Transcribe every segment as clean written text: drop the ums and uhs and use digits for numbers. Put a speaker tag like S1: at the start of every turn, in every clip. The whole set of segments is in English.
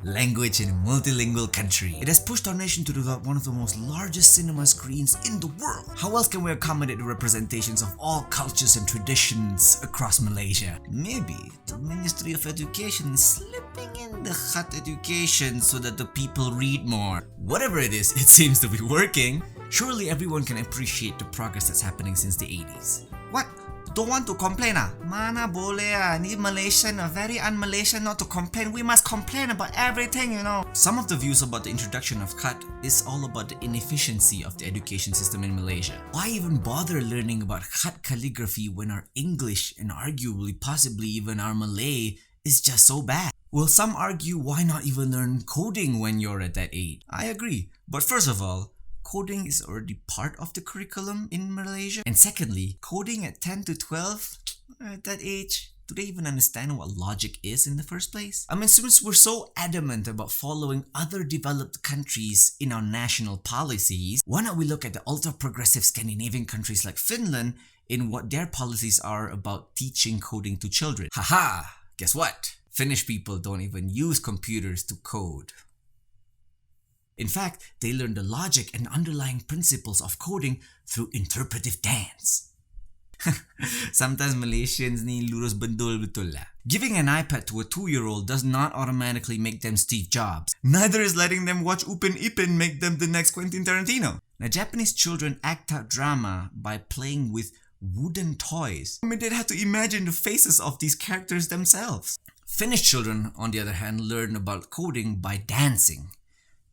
S1: Language in a multilingual country. It has pushed our nation to develop one of the most largest cinema screens in the world. How else can we accommodate the representations of all cultures and traditions across Malaysia? Maybe the Ministry of Education is slipping in the Khat education so that the people read more. Whatever it is, it seems to be working. Surely everyone can appreciate the progress that's happening since the 80s. What? Don't want to complain Mana boleh Ni Malaysian very un-Malaysian not to complain. We must complain about everything, you know. Some of the views about the introduction of Khat is all about the inefficiency of the education system in Malaysia. Why even bother learning about Khat calligraphy when our English and arguably possibly even our Malay is just so bad? Well, some argue why not even learn coding when you're at that age? I agree, but first of all, coding is already part of the curriculum in Malaysia. And secondly, coding at 10 to 12, at that age, do they even understand what logic is in the first place? I mean, since we're so adamant about following other developed countries in our national policies, why not we look at the ultra-progressive Scandinavian countries like Finland in what their policies are about teaching coding to children? Haha! Guess what? Finnish people don't even use computers to code. In fact, they learn the logic and underlying principles of coding through interpretive dance. Sometimes Malaysians ni lurus bendul betul lah. Giving an iPad to a 2-year-old does not automatically make them Steve Jobs. Neither is letting them watch Upin Ipin make them the next Quentin Tarantino. Now, Japanese children act out drama by playing with wooden toys. I mean, they'd have to imagine the faces of these characters themselves. Finnish children, on the other hand, learn about coding by dancing.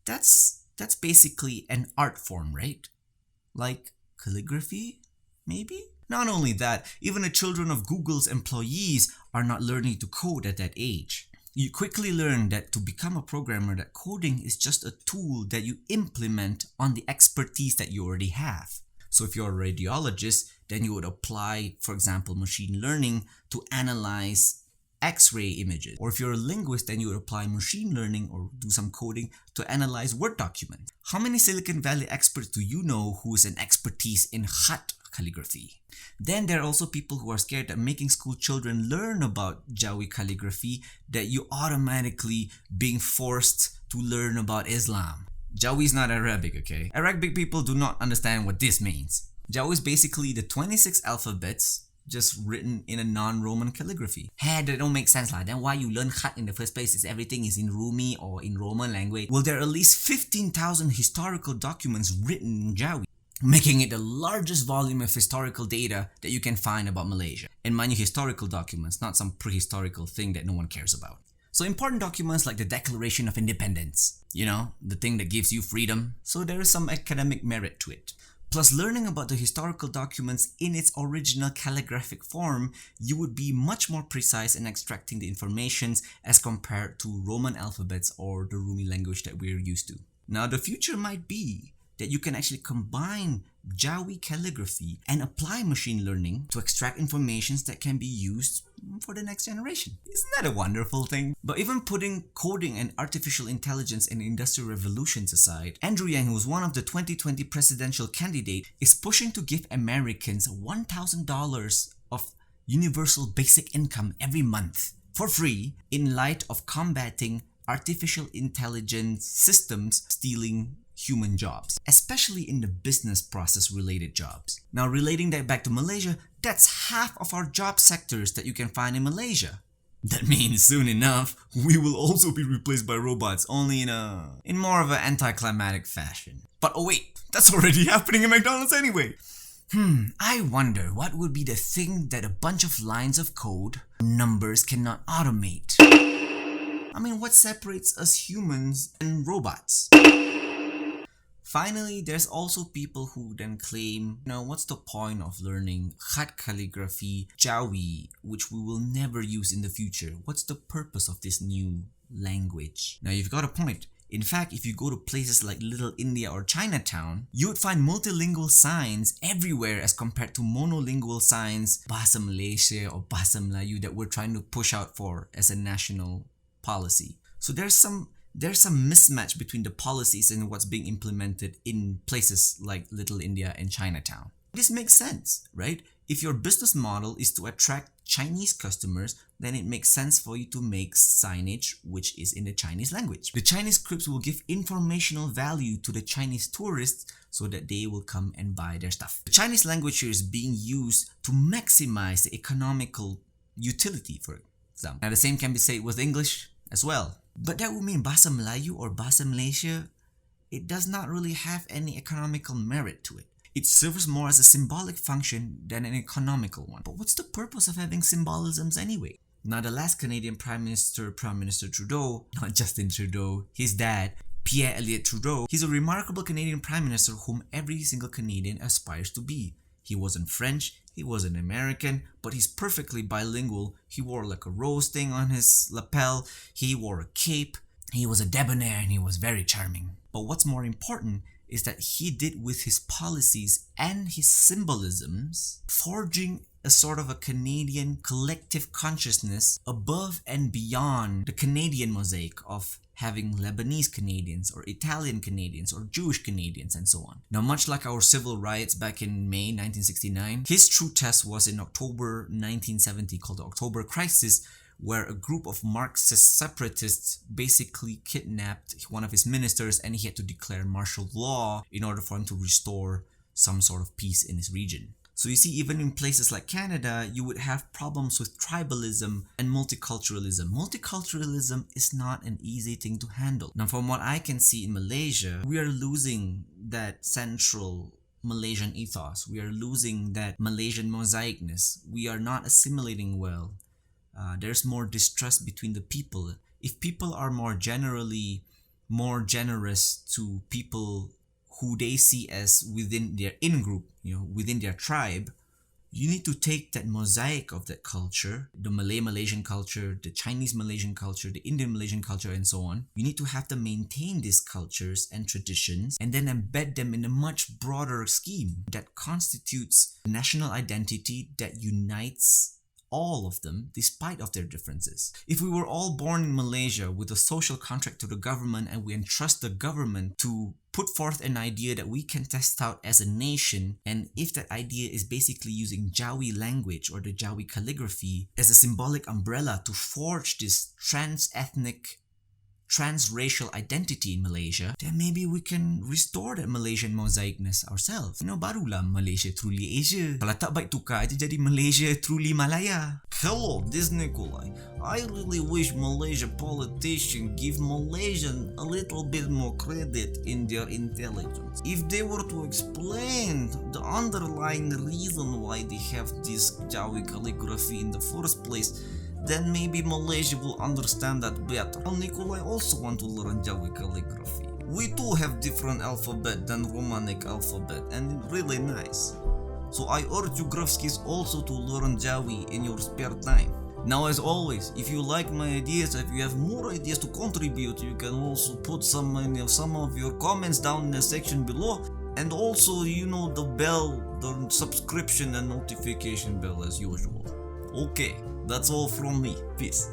S1: That's basically an art form, right? Like calligraphy, maybe? Not only that, even the children of Google's employees are not learning to code at that age. You quickly learn that to become a programmer, that coding is just a tool that you implement on the expertise that you already have. So if you're a radiologist, then you would apply, for example, machine learning to analyze X-ray images. Or if you're a linguist, then you would apply machine learning or do some coding to analyze Word documents. How many Silicon Valley experts do you know who is an expertise in Khat calligraphy? Then there are also people who are scared that making school children learn about Jawi calligraphy, that you automatically being forced to learn about Islam. Jawi is not Arabic, okay? Arabic people do not understand what this means. Jawi is basically the 26 alphabets just written in a non-Roman calligraphy. Hey, that don't make sense lah. Then why you learn Khat in the first place? Is everything is in Rumi or in Roman language? Well, there are at least 15,000 historical documents written in Jawi, making it the largest volume of historical data that you can find about Malaysia. And mind you, historical documents, not some prehistorical thing that no one cares about. So important documents like the Declaration of Independence, you know, the thing that gives you freedom. So there is some academic merit to it. Plus, learning about the historical documents in its original calligraphic form, you would be much more precise in extracting the informations as compared to Roman alphabets or the Rumi language that we're used to. Now, the future might be that you can actually combine Jawi calligraphy and apply machine learning to extract informations that can be used for the next generation. Isn't that a wonderful thing? But even putting coding and artificial intelligence and industrial revolutions aside, Andrew Yang, who was one of the 2020 presidential candidates, is pushing to give Americans $1,000 of universal basic income every month for free in light of combating artificial intelligence systems stealing human jobs, especially in the business process related jobs. Now, relating that back to Malaysia, that's half of our job sectors that you can find in Malaysia. That means soon enough, we will also be replaced by robots, only in more of an anticlimactic fashion. But oh wait, that's already happening in McDonald's anyway. I wonder what would be the thing that a bunch of lines of code, numbers cannot automate. I mean, what separates us humans and robots? Finally, there's also people who then claim, what's the point of learning Khat calligraphy, Jawi, which we will never use in the future? What's the purpose of this new language? Now, you've got a point. In fact, if you go to places like Little India or Chinatown, you would find multilingual signs everywhere as compared to monolingual signs, Bahasa Malaysia or Bahasa Melayu, that we're trying to push out for as a national policy. So there's some mismatch between the policies and what's being implemented in places like Little India and Chinatown. This makes sense, right? If your business model is to attract Chinese customers, then it makes sense for you to make signage which is in the Chinese language. The Chinese scripts will give informational value to the Chinese tourists so that they will come and buy their stuff. The Chinese language here is being used to maximize the economical utility, for example. Now the same can be said with English as well. But that would mean Bahasa Melayu or Bahasa Malaysia, it does not really have any economical merit to it. It serves more as a symbolic function than an economical one. But what's the purpose of having symbolisms anyway? Now the last Canadian Prime Minister Trudeau, not Justin Trudeau, his dad, Pierre Elliott Trudeau, he's a remarkable Canadian Prime Minister whom every single Canadian aspires to be. He wasn't French, he wasn't American, but he's perfectly bilingual. He wore like a rose thing on his lapel, he wore a cape, he was a debonair and he was very charming. But what's more important is that he did with his policies and his symbolisms, forging a sort of a Canadian collective consciousness above and beyond the Canadian mosaic of having Lebanese Canadians or Italian Canadians or Jewish Canadians and so on. Now, much like our civil riots back in May 1969, his true test was in October 1970 called the October Crisis, where a group of Marxist separatists basically kidnapped one of his ministers and he had to declare martial law in order for him to restore some sort of peace in his region. So you see, even in places like Canada, you would have problems with tribalism and multiculturalism. Multiculturalism is not an easy thing to handle. Now, from what I can see in Malaysia, we are losing that central Malaysian ethos. We are losing that Malaysian mosaicness. We are not assimilating well. There's more distrust between the people. If people are more generally more generous to people who they see as within their in-group, within their tribe, you need to take that mosaic of that culture, the Malaysian culture, the Chinese Malaysian culture, the Indian Malaysian culture, and so on. You need to have them maintain these cultures and traditions and then embed them in a much broader scheme that constitutes a national identity that unites all of them despite of their differences. If we were all born in Malaysia with a social contract to the government and we entrust the government to put forth an idea that we can test out as a nation, and if that idea is basically using Jawi language or the Jawi calligraphy as a symbolic umbrella to forge this trans-ethnic, trans-racial identity in Malaysia, then maybe we can restore that Malaysian mosaicness ourselves. Barulah Malaysia truly Asia. Kalau tak baik tukar aja jadi Malaysia truly Malaya. Hello, this is Nikolaj. I really wish Malaysia politicians give Malaysian a little bit more credit in their intelligence. If they were to explain the underlying reason why they have this Jawi calligraphy in the first place, then maybe Malaysia will understand that better. Well, Nikolaj also want to learn Jawi calligraphy. We too have different alphabet than Romanic alphabet, and really nice. So I urge you Gruffskis also to learn Jawi in your spare time. Now, as always, if you like my ideas, if you have more ideas to contribute, you can also put some of your comments down in the section below. And also, the bell, the subscription and notification bell as usual. Okay, that's all from me. Peace.